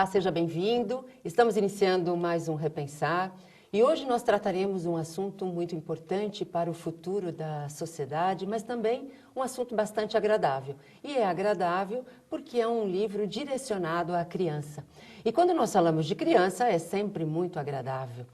Olá, seja bem-vindo. Estamos iniciando mais um Repensar e hoje nós trataremos um assunto muito importante para o futuro da sociedade, mas também um assunto bastante agradável. E é agradável porque é um livro direcionado à criança. E quando nós falamos de criança, é sempre muito agradável.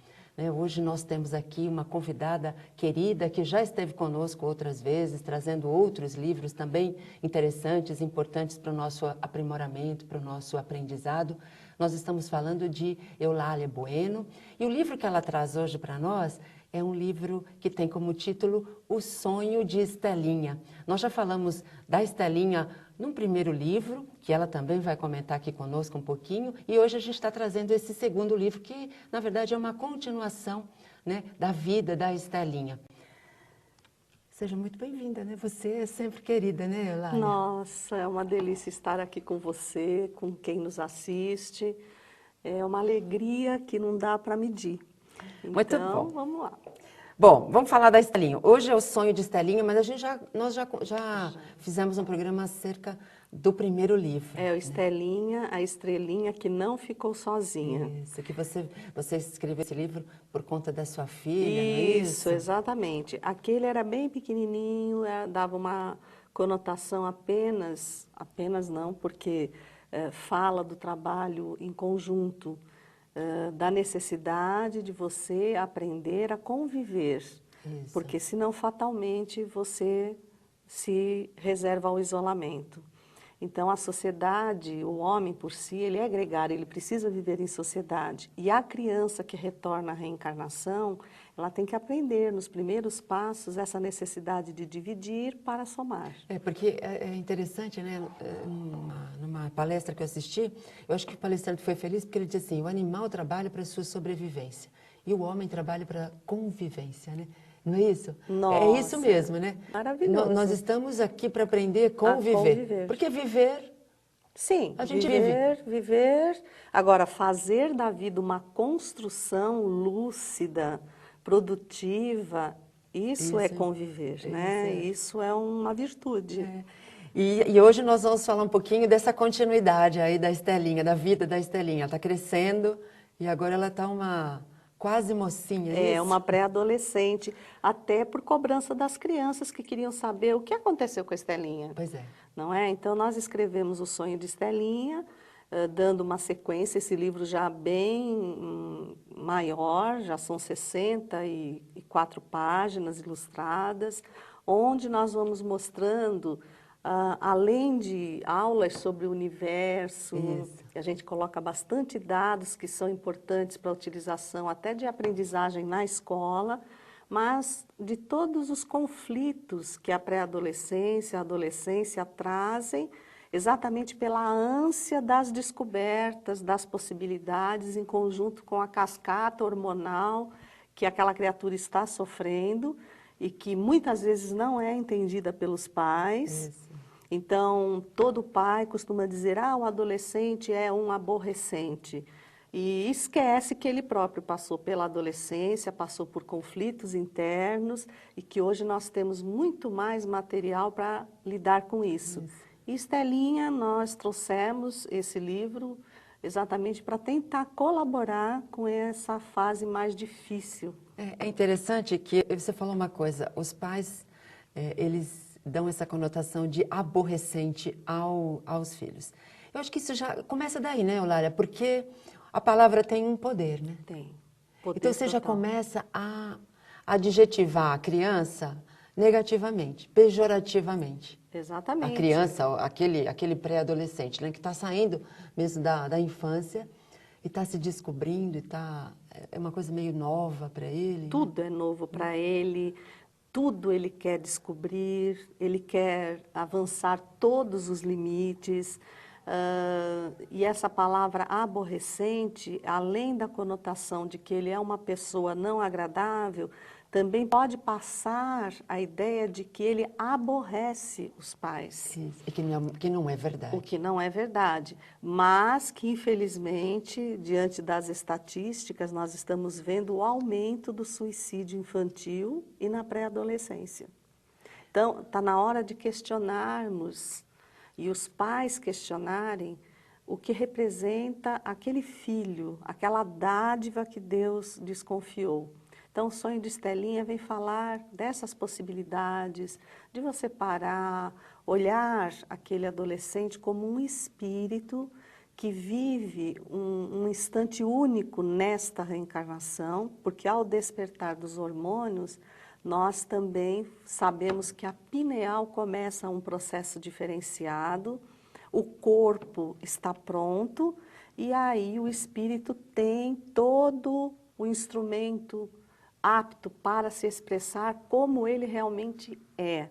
Hoje nós temos aqui uma convidada querida que já esteve conosco outras vezes, trazendo outros livros também interessantes, importantes para o nosso aprimoramento, para o nosso aprendizado. Nós estamos falando de Eulália Bueno e o livro que ela traz hoje para nós é um livro que tem como título O Sonho de Estelinha. Nós já falamos da Estelinha num primeiro livro, que ela também vai comentar aqui conosco um pouquinho, e hoje a gente está trazendo esse segundo livro, que na verdade é uma continuação, né, da vida da Estelinha. Seja muito bem-vinda, né? Você é sempre querida, né, Eulália? Nossa, é uma delícia estar aqui com você, com quem nos assiste. É uma alegria que não dá para medir. Muito Então, bom. vamos lá. Bom, vamos falar da Estelinha. Hoje é o sonho de Estelinha, mas nós já fizemos um programa acerca do primeiro livro. É o Estelinha, a estrelinha que não ficou sozinha. Isso, que você escreveu esse livro por conta da sua filha, não é isso? Isso, exatamente. Aquele era bem pequenininho, dava uma conotação apenas não, porque fala do trabalho em conjunto, da necessidade de você aprender a conviver, Isso. porque senão fatalmente você se reserva ao isolamento. Então a sociedade, o homem por si, ele é gregário, ele precisa viver em sociedade. E a criança que retorna à reencarnação, ela tem que aprender nos primeiros passos essa necessidade de dividir para somar. Porque é interessante, né? Numa palestra que eu assisti, eu acho que o palestrante foi feliz porque ele disse assim, o animal trabalha para a sua sobrevivência e o homem trabalha para a convivência, né? Não é isso? Nossa, é isso mesmo, né? Maravilhoso. Nós estamos aqui para aprender a conviver. Porque viver, sim, a gente viver. Agora, fazer da vida uma construção lúcida, produtiva, isso é conviver, né? Isso é uma virtude. E hoje nós vamos falar um pouquinho dessa continuidade aí da Estelinha, da vida da Estelinha. Ela está crescendo e agora ela está uma quase mocinha, é isso? Uma pré-adolescente, até por cobrança das crianças que queriam saber o que aconteceu com a Estelinha. Pois é. Não é? Então, nós escrevemos O Sonho de Estelinha, dando uma sequência, esse livro já bem maior, já são 64 páginas ilustradas, onde nós vamos mostrando, além de aulas sobre o universo, a gente coloca bastante dados que são importantes para a utilização até de aprendizagem na escola, mas de todos os conflitos que a pré-adolescência, a adolescência trazem, exatamente pela ânsia das descobertas, das possibilidades, em conjunto com a cascata hormonal que aquela criatura está sofrendo e que muitas vezes não é entendida pelos pais. Isso. Então, todo pai costuma dizer, o adolescente é um aborrecente. E esquece que ele próprio passou pela adolescência, passou por conflitos internos e que hoje nós temos muito mais material para lidar com isso. E Estelinha, nós trouxemos esse livro exatamente para tentar colaborar com essa fase mais difícil. É interessante que você falou uma coisa, os pais, eles dão essa conotação de aborrecente aos filhos. Eu acho que isso já começa daí, né, Eulália? Porque a palavra tem um poder, né? Tem. Poder então você já total. começa a adjetivar a criança negativamente, pejorativamente. Exatamente. A criança, aquele pré-adolescente, né, que está saindo mesmo da infância e está se descobrindo, é uma coisa meio nova para ele. Tudo é novo para ele, tudo ele quer descobrir, ele quer avançar todos os limites. E essa palavra aborrecente, além da conotação de que ele é uma pessoa não agradável, também pode passar a ideia de que ele aborrece os pais. E que não é verdade. O que não é verdade, mas que infelizmente, diante das estatísticas, nós estamos vendo o aumento do suicídio infantil e na pré-adolescência. Então, está na hora de questionarmos e os pais questionarem o que representa aquele filho, aquela dádiva que Deus desconfiou. Então, o sonho de Estelinha vem falar dessas possibilidades, de você parar, olhar aquele adolescente como um espírito que vive um instante único nesta reencarnação, porque ao despertar dos hormônios, nós também sabemos que a pineal começa um processo diferenciado, o corpo está pronto e aí o espírito tem todo o instrumento apto para se expressar como ele realmente é.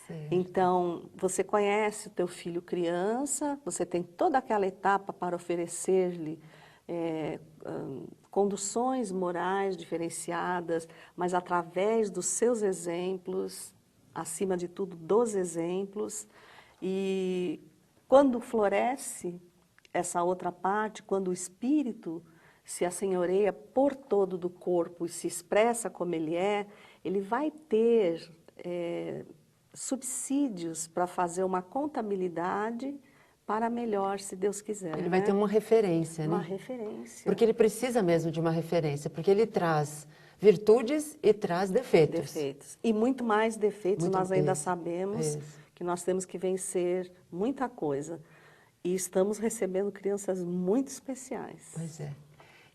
Certo. Então, você conhece o teu filho criança, você tem toda aquela etapa para oferecer-lhe conduções morais diferenciadas, mas através dos seus exemplos, acima de tudo dos exemplos, e quando floresce essa outra parte, quando o espírito se assenhoreia por todo do corpo e se expressa como ele vai ter subsídios para fazer uma contabilidade para melhor, se Deus quiser. Ele vai ter uma referência, né? Uma referência. Porque ele precisa mesmo de uma referência, porque ele traz virtudes e traz defeitos. Defeitos. E muito mais defeitos, Muito nós ainda isso, sabemos isso. que nós temos que vencer muita coisa. E estamos recebendo crianças muito especiais. Pois é.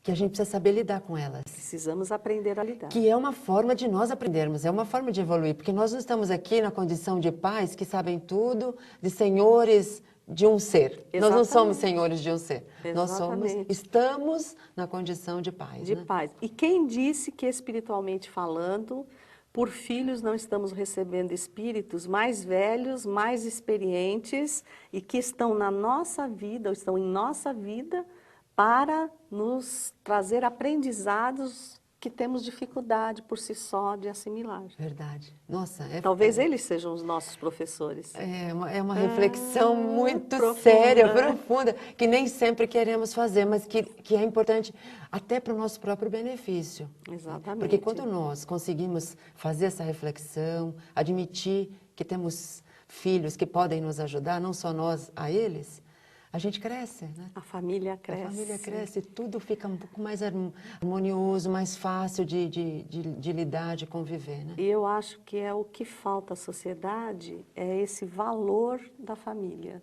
Que a gente precisa saber lidar com elas. Precisamos aprender a lidar. Que é uma forma de nós aprendermos, é uma forma de evoluir, porque nós não estamos aqui na condição de pais que sabem tudo, de senhores de um ser. Exatamente. Nós não somos senhores de um ser. Exatamente. Nós estamos na condição de pais. De né? pais. E quem disse que espiritualmente falando, por filhos não estamos recebendo espíritos mais velhos, mais experientes e que estão na nossa vida, ou estão em nossa vida, para nos trazer aprendizados que temos dificuldade por si só de assimilar. Verdade. Nossa, Talvez eles sejam os nossos professores. É uma reflexão muito profunda, séria, né? profunda, que nem sempre queremos fazer, mas que é importante até para o nosso próprio benefício. Exatamente. Porque quando nós conseguimos fazer essa reflexão, admitir que temos filhos que podem nos ajudar, não só nós a eles, a gente cresce, né? A família cresce. A família cresce, tudo fica um pouco mais harmonioso, mais fácil de lidar, de conviver, né? E eu acho que é o que falta à sociedade, é esse valor da família.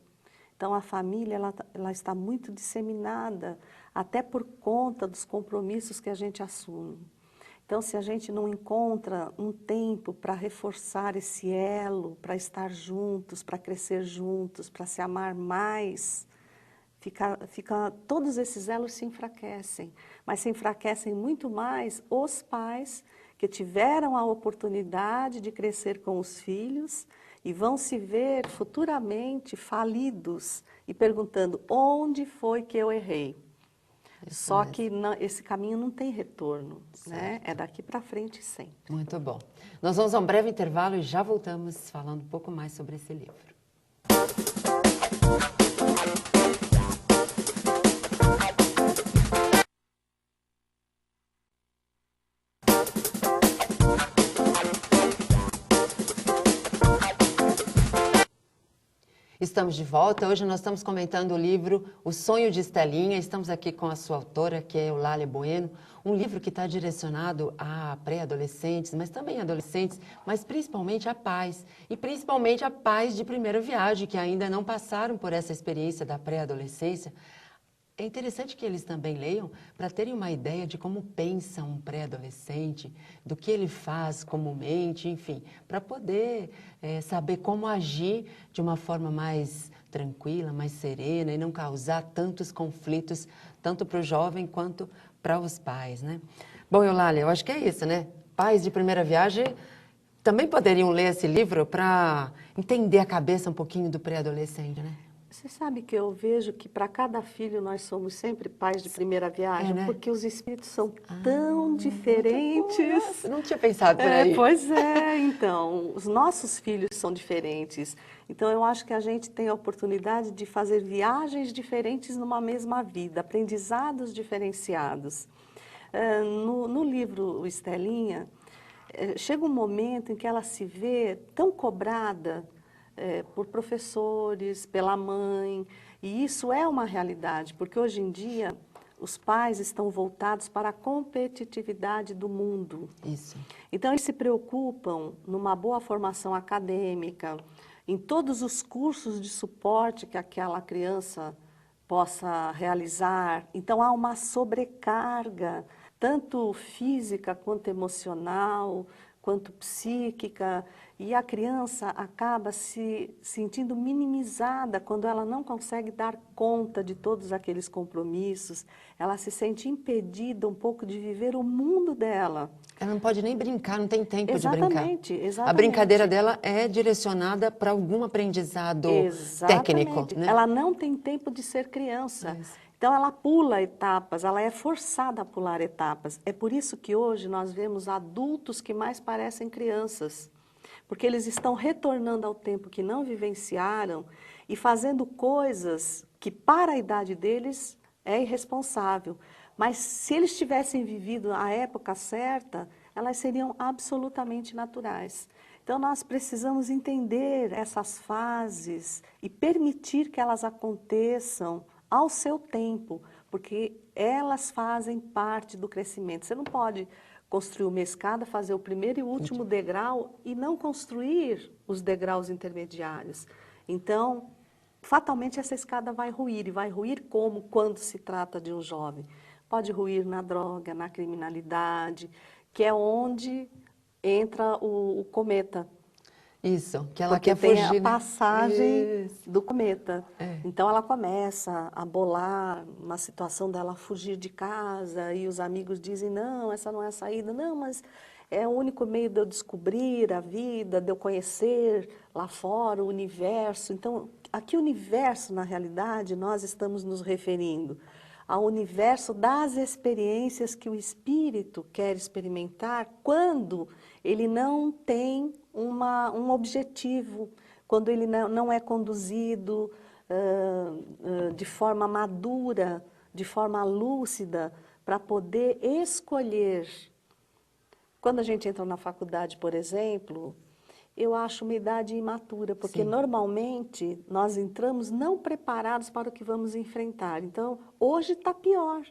Então, a família, ela está muito disseminada, até por conta dos compromissos que a gente assume. Então, se a gente não encontra um tempo para reforçar esse elo, para estar juntos, para crescer juntos, para se amar mais, todos esses elos se enfraquecem. Mas se enfraquecem muito mais os pais que tiveram a oportunidade de crescer com os filhos e vão se ver futuramente falidos e perguntando onde foi que eu errei. Só que esse caminho não tem retorno, né? É daqui para frente sempre. Muito bom. Nós vamos a um breve intervalo e já voltamos falando um pouco mais sobre esse livro. Estamos de volta. Hoje nós estamos comentando o livro O Sonho de Estelinha. Estamos aqui com a sua autora, que é Eulália Bueno. Um livro que está direcionado a pré-adolescentes, mas também adolescentes, mas principalmente a pais. E principalmente a pais de primeira viagem, que ainda não passaram por essa experiência da pré-adolescência. É interessante que eles também leiam para terem uma ideia de como pensa um pré-adolescente, do que ele faz comumente, enfim, para poder saber como agir de uma forma mais tranquila, mais serena e não causar tantos conflitos, tanto para o jovem quanto para os pais, né? Bom, Eulália, eu acho que é isso, né? Pais de primeira viagem também poderiam ler esse livro para entender a cabeça um pouquinho do pré-adolescente, né? Você sabe que eu vejo que para cada filho nós somos sempre pais de primeira viagem, né? Porque os espíritos são tão diferentes. Não tinha pensado por aí. Pois é, então, os nossos filhos são diferentes. Então, eu acho que a gente tem a oportunidade de fazer viagens diferentes numa mesma vida, aprendizados diferenciados. No livro Estelinha, chega um momento em que ela se vê tão cobrada por professores, pela mãe, E isso é uma realidade, porque hoje em dia os pais estão voltados para a competitividade do mundo. Isso. Então, eles se preocupam numa boa formação acadêmica, em todos os cursos de suporte que aquela criança possa realizar. Então, há uma sobrecarga, tanto física quanto emocional, quanto psíquica, e a criança acaba se sentindo minimizada quando ela não consegue dar conta de todos aqueles compromissos, ela se sente impedida um pouco de viver o mundo dela. Ela não pode nem brincar, não tem tempo de brincar. Exatamente. A brincadeira dela é direcionada para algum aprendizado técnico, né? Ela não tem tempo de ser criança. Então, ela pula etapas, ela é forçada a pular etapas. É por isso que hoje nós vemos adultos que mais parecem crianças, porque eles estão retornando ao tempo que não vivenciaram e fazendo coisas que, para a idade deles, é irresponsável. Mas, se eles tivessem vivido a época certa, elas seriam absolutamente naturais. Então, nós precisamos entender essas fases e permitir que elas aconteçam ao seu tempo, porque elas fazem parte do crescimento. Você não pode construir uma escada, fazer o primeiro e o último degrau e não construir os degraus intermediários. Então, fatalmente essa escada vai ruir. E vai ruir como quando se trata de um jovem? Pode ruir na droga, na criminalidade, que é onde entra o cometa. Isso, que ela porque quer tem fugir, a passagem Isso. do cometa. É. Então ela começa a bolar uma situação dela fugir de casa e os amigos dizem, não, essa não é a saída. Não, mas é o único meio de eu descobrir a vida, de eu conhecer lá fora o universo. Então, a que universo, na realidade, nós estamos nos referindo? Ao universo das experiências que o espírito quer experimentar quando ele não tem um objetivo, quando ele não é conduzido de forma madura, de forma lúcida, para poder escolher. Quando a gente entra na faculdade, por exemplo, eu acho uma idade imatura, porque Sim. normalmente nós entramos não preparados para o que vamos enfrentar. Então, hoje está pior.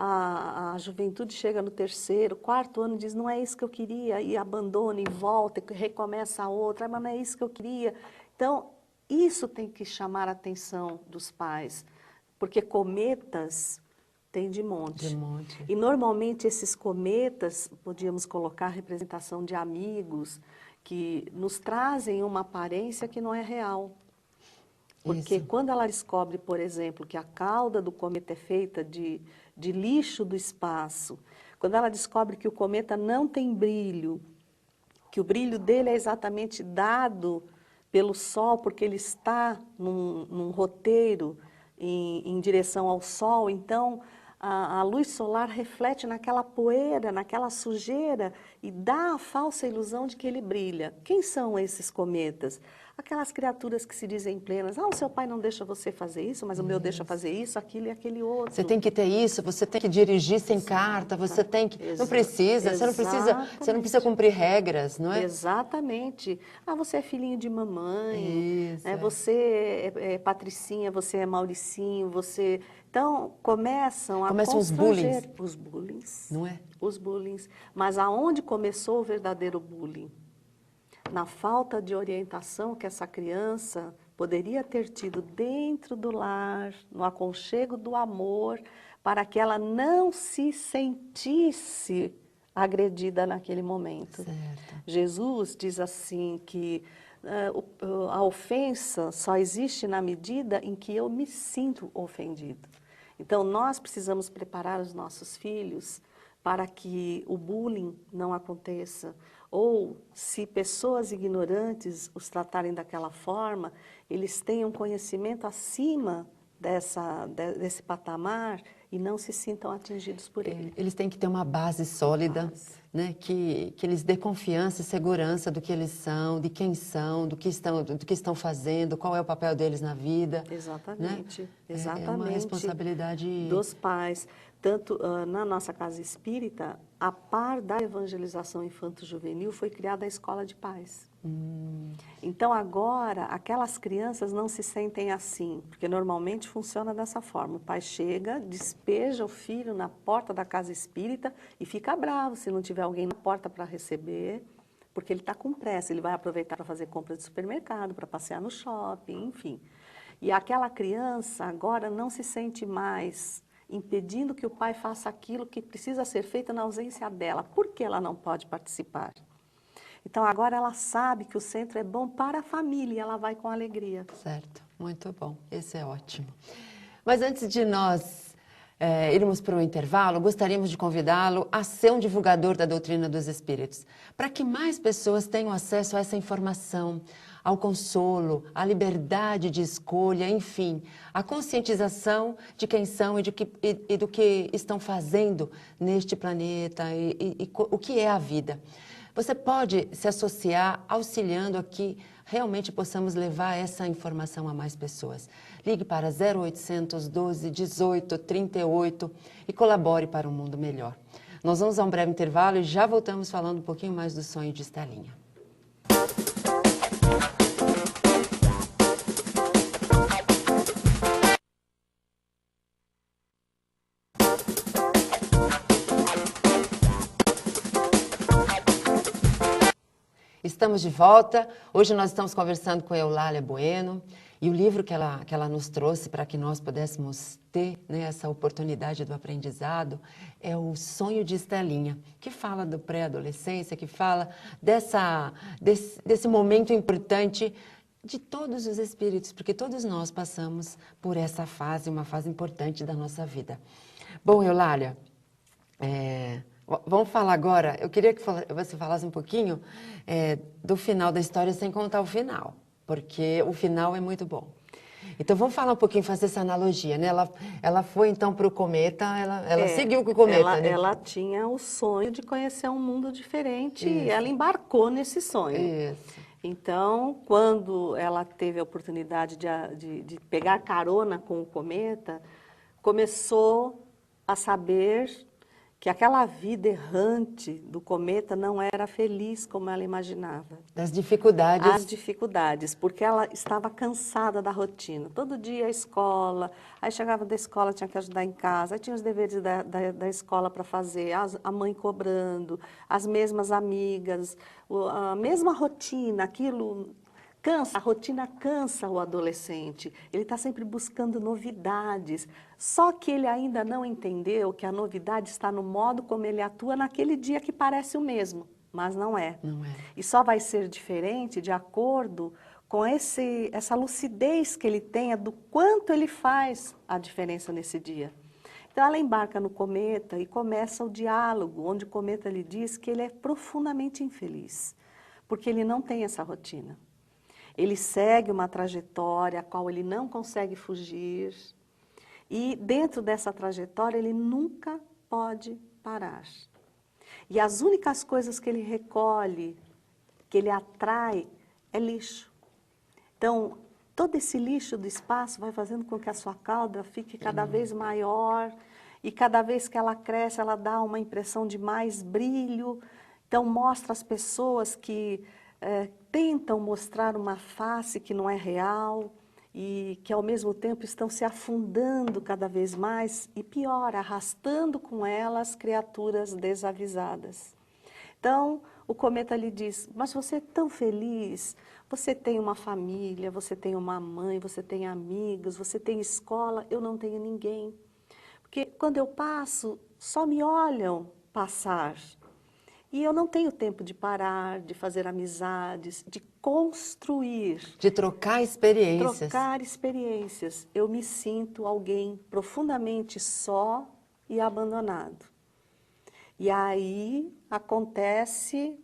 A juventude chega no 3º, 4º ano e diz, não é isso que eu queria, e abandona, e volta, e recomeça a outra, mas não é isso que eu queria. Então, isso tem que chamar a atenção dos pais, porque cometas tem de monte. De monte. E normalmente esses cometas, podíamos colocar a representação de amigos, que nos trazem uma aparência que não é real. Porque Isso. quando ela descobre, por exemplo, que a cauda do cometa é feita de lixo do espaço, quando ela descobre que o cometa não tem brilho, que o brilho dele é exatamente dado pelo Sol, porque ele está num roteiro em direção ao Sol, então a luz solar reflete naquela poeira, naquela sujeira e dá a falsa ilusão de que ele brilha. Quem são esses cometas? Aquelas criaturas que se dizem plenas, o seu pai não deixa você fazer isso, mas o meu deixa fazer isso, aquilo e aquele outro. Você tem que ter isso, você tem que dirigir sem carta, você tem que... Não precisa, você não precisa cumprir regras, não é? Exatamente. Você é filhinho de mamãe, Isso, né? Você é Patricinha, você é Mauricinho, você... Então, começam os bullying. Os bullying. Não é? Os bullying. Mas aonde começou o verdadeiro bullying? Na falta de orientação que essa criança poderia ter tido dentro do lar, no aconchego do amor, para que ela não se sentisse agredida naquele momento. Certo. Jesus diz assim que a ofensa só existe na medida em que eu me sinto ofendido. Então, nós precisamos preparar os nossos filhos para que o bullying não aconteça. Ou, se pessoas ignorantes os tratarem daquela forma, eles tenham conhecimento acima desse patamar e não se sintam atingidos por ele. Eles têm que ter uma base sólida, né? Que lhes dê confiança e segurança do que eles são, de quem são, do que estão fazendo, qual é o papel deles na vida. Exatamente, Né? exatamente. É uma responsabilidade... dos pais. Tanto na nossa casa espírita, a par da evangelização infanto-juvenil, foi criada a escola de pais. Então, agora, aquelas crianças não se sentem assim, porque normalmente funciona dessa forma. O pai chega, despeja o filho na porta da casa espírita e fica bravo se não tiver alguém na porta para receber, porque ele está com pressa, ele vai aproveitar para fazer compra de supermercado, para passear no shopping, enfim. E aquela criança agora não se sente mais impedindo que o pai faça aquilo que precisa ser feito na ausência dela. Por que ela não pode participar? Então, agora ela sabe que o centro é bom para a família e ela vai com alegria. Certo, muito bom. Esse é ótimo. Mas antes de nós irmos para o intervalo, gostaríamos de convidá-lo a ser um divulgador da doutrina dos espíritos, para que mais pessoas tenham acesso a essa informação, ao consolo, à liberdade de escolha, enfim, a conscientização de quem são e do que estão fazendo neste planeta e o que é a vida. Você pode se associar auxiliando a que realmente possamos levar essa informação a mais pessoas. Ligue para 0800 12 18 38 e colabore para um mundo melhor. Nós vamos a um breve intervalo e já voltamos falando um pouquinho mais do sonho de Estelinha. Estamos de volta. Hoje nós estamos conversando com Eulália Bueno e o livro que ela nos trouxe para que nós pudéssemos ter, né, essa oportunidade do aprendizado é O Sonho de Estelinha, que fala do pré-adolescência, que fala desse momento importante de todos os espíritos, porque todos nós passamos por essa fase, uma fase importante da nossa vida. Bom, Eulália, vamos falar agora, eu queria que você falasse um pouquinho do final da história sem contar o final, porque o final é muito bom. Então vamos falar um pouquinho, fazer essa analogia, né? Ela foi então para o cometa, ela seguiu com o cometa, né? Ela tinha o sonho de conhecer um mundo diferente e Isso. ela embarcou nesse sonho. Isso. Então, quando ela teve a oportunidade de pegar carona com o cometa, começou a saber que aquela vida errante do cometa não era feliz como ela imaginava. Das dificuldades. As dificuldades, porque ela estava cansada da rotina. Todo dia a escola, aí chegava da escola, tinha que ajudar em casa, aí tinha os deveres da escola para fazer, a mãe cobrando, as mesmas amigas, a mesma rotina, aquilo cansa, a rotina cansa o adolescente. Ele está sempre buscando novidades. Só que ele ainda não entendeu que a novidade está no modo como ele atua naquele dia que parece o mesmo, mas não é. Não é. E só vai ser diferente de acordo com essa lucidez que ele tenha do quanto ele faz a diferença nesse dia. Então ela embarca no cometa e começa o diálogo, onde o cometa lhe diz que ele é profundamente infeliz, porque ele não tem essa rotina. Ele segue uma trajetória a qual ele não consegue fugir e dentro dessa trajetória ele nunca pode parar. E as únicas coisas que ele recolhe, que ele atrai, é lixo. Então, todo esse lixo do espaço vai fazendo com que a sua cauda fique cada vez maior e cada vez que ela cresce, ela dá uma impressão de mais brilho. Então, mostra às pessoas que tentam mostrar uma face que não é real e que ao mesmo tempo estão se afundando cada vez mais e pior, arrastando com elas criaturas desavisadas. Então, o cometa lhe diz, mas você é tão feliz, você tem uma família, você tem uma mãe, você tem amigos, você tem escola, eu não tenho ninguém. Porque quando eu passo, só me olham passar. E eu não tenho tempo de parar, de fazer amizades, de construir. De trocar experiências. Trocar experiências. Eu me sinto alguém profundamente só e abandonado. E aí acontece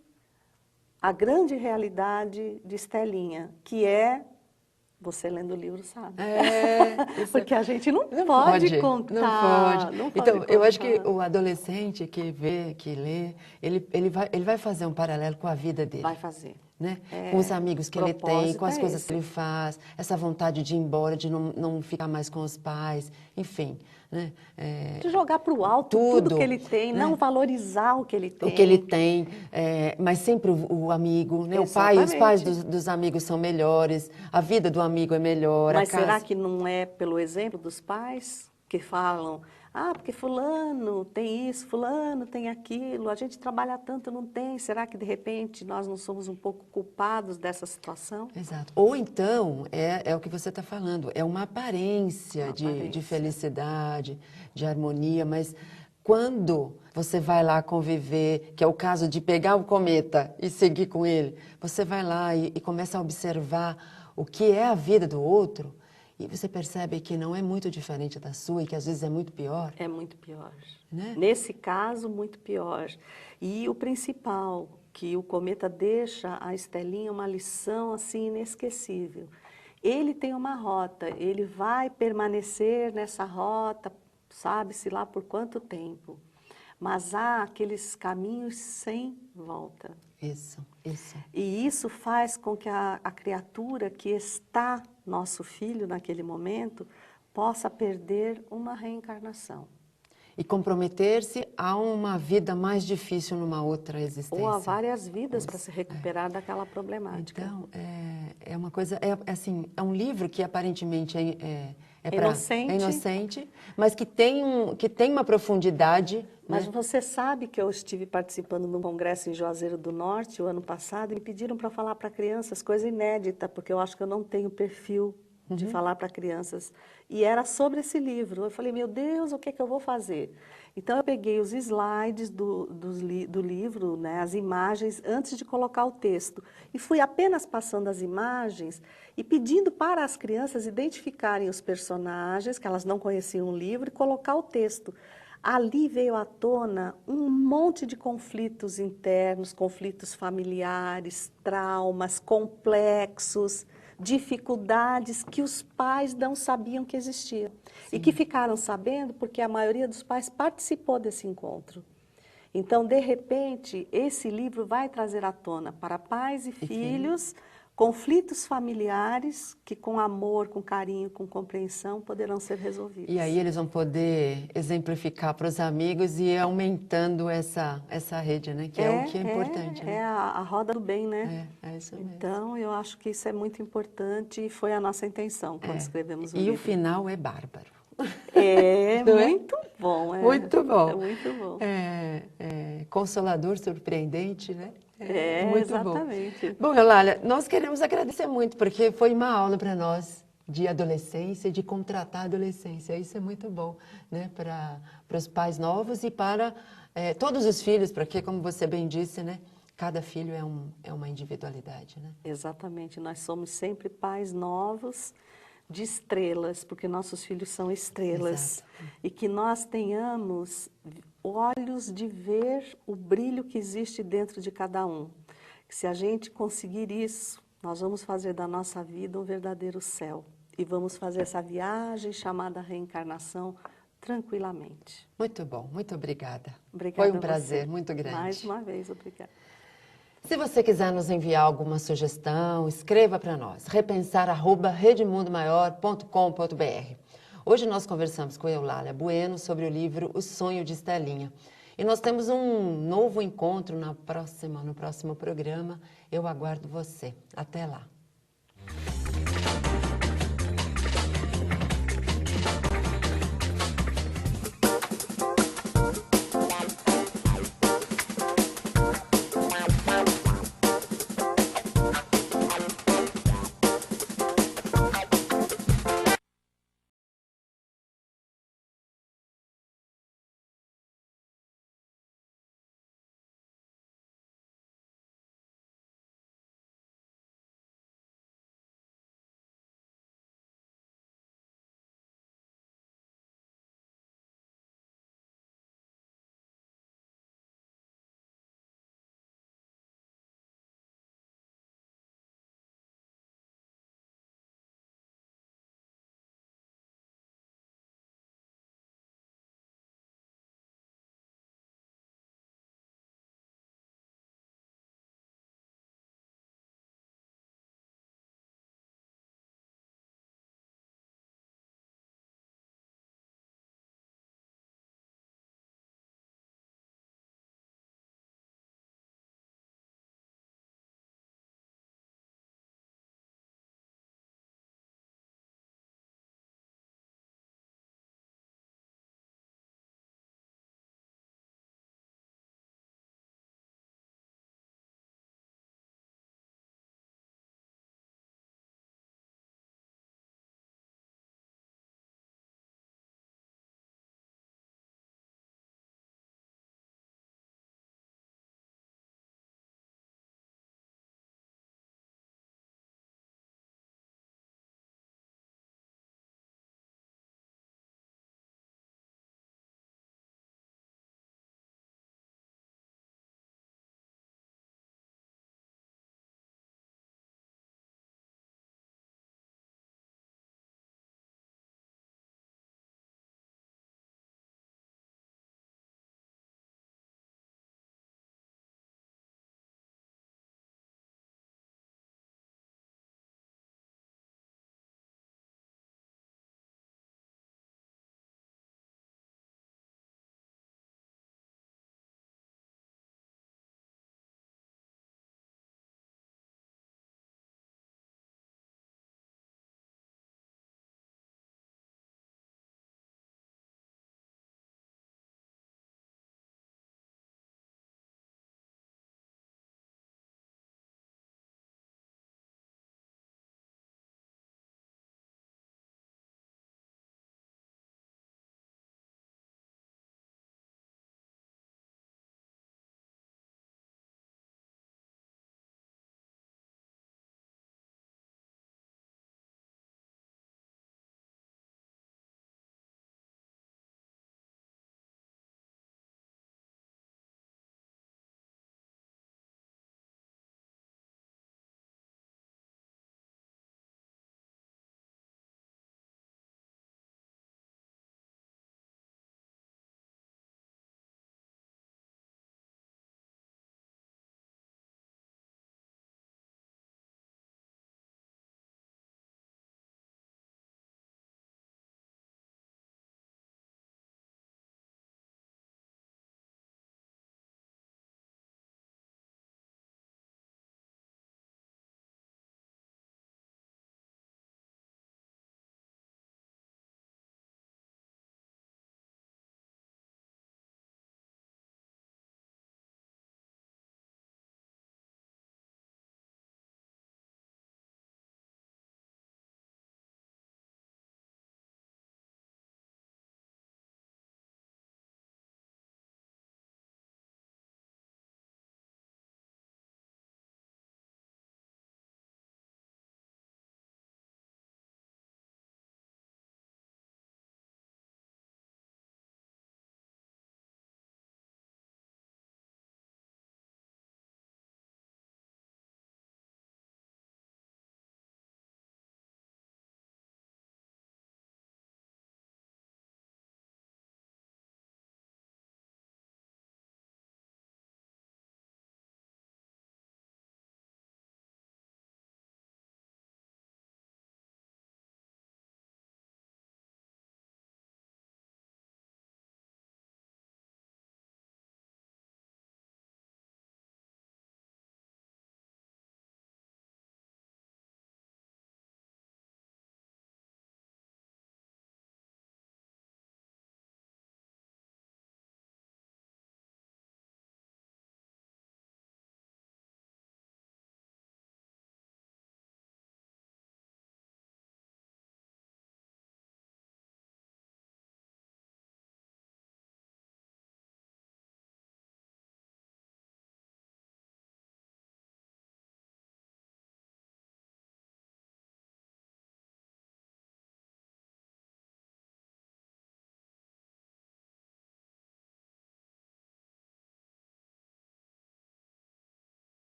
a grande realidade de Estelinha, que é Você lendo o livro sabe. Porque a gente não pode contar. Não pode. Então, eu acho que o adolescente que vê, que lê, ele vai fazer um paralelo com a vida dele. Vai fazer. Né? Com os amigos que ele tem, com as coisas que ele faz, essa vontade de ir embora, de não ficar mais com os pais, enfim. Né? De jogar para o alto tudo que ele tem, né? Não valorizar o que ele tem. O que ele tem, mas sempre o amigo, né? Os pais dos amigos são melhores, a vida do amigo é melhor. Mas será que não é pelo exemplo dos pais que falam... porque fulano tem isso, fulano tem aquilo, a gente trabalha tanto, não tem. Será que, de repente, nós não somos um pouco culpados dessa situação? Exato. Ou então, é o que você está falando, é uma aparência de felicidade, de harmonia, mas quando você vai lá conviver, que é o caso de pegar o cometa e seguir com ele, você vai lá e começa a observar o que é a vida do outro, e você percebe que não é muito diferente da sua e que às vezes é muito pior. É muito pior. Né? Nesse caso, muito pior. E o principal, que o cometa deixa a Estelinha uma lição assim inesquecível. Ele tem uma rota, ele vai permanecer nessa rota, sabe-se lá por quanto tempo. Mas há aqueles caminhos sem volta. Isso. E isso faz com que a criatura que está, nosso filho naquele momento, possa perder uma reencarnação. E comprometer-se a uma vida mais difícil numa outra existência. Ou a várias vidas para se recuperar daquela problemática. Então, é uma coisa, é um livro que aparentemente é inocente, mas que tem uma profundidade. Mas né? Você sabe que eu estive participando de um congresso em Juazeiro do Norte o ano passado e me pediram para falar para crianças, coisa inédita, porque eu acho que eu não tenho perfil de falar para crianças. E era sobre esse livro. Eu falei, meu Deus, o que é que eu vou fazer? Então, eu peguei os slides do livro, né, as imagens, antes de colocar o texto. E fui apenas passando as imagens e pedindo para as crianças identificarem os personagens, que elas não conheciam o livro, e colocar o texto. Ali veio à tona um monte de conflitos internos, conflitos familiares, traumas, complexos, dificuldades que os pais não sabiam que existiam. Sim. E que ficaram sabendo porque a maioria dos pais participou desse encontro. Então, de repente, esse livro vai trazer à tona para pais e filhos conflitos familiares que com amor, com carinho, com compreensão poderão ser resolvidos. E aí eles vão poder exemplificar para os amigos e ir aumentando essa rede, né? Que é o que é importante. É a roda do bem, né? É isso mesmo. Então, eu acho que isso é muito importante e foi a nossa intenção quando escrevemos o livro. E o final é bárbaro. É muito bom. Muito bom. É muito bom. Consolador, surpreendente, né? Muito exatamente. Bom, Eulália, nós queremos agradecer muito, porque foi uma aula para nós de adolescência, de contratar a adolescência. Isso é muito bom, né? Para os pais novos e para todos os filhos, porque, como você bem disse, né? Cada filho é uma individualidade, né? Exatamente. Nós somos sempre pais novos de estrelas, porque nossos filhos são estrelas. Exato. E que nós tenhamos olhos de ver o brilho que existe dentro de cada um. Se a gente conseguir isso, nós vamos fazer da nossa vida um verdadeiro céu. E vamos fazer essa viagem chamada reencarnação tranquilamente. Muito bom, muito obrigada. Obrigada. Foi um prazer muito grande. Mais uma vez, obrigada. Se você quiser nos enviar alguma sugestão, escreva para nós, repensar@redemundomaior.com.br. Hoje nós conversamos com Eulália Bueno sobre o livro O Sonho de Estelinha. E nós temos um novo encontro no próximo programa. Eu aguardo você. Até lá.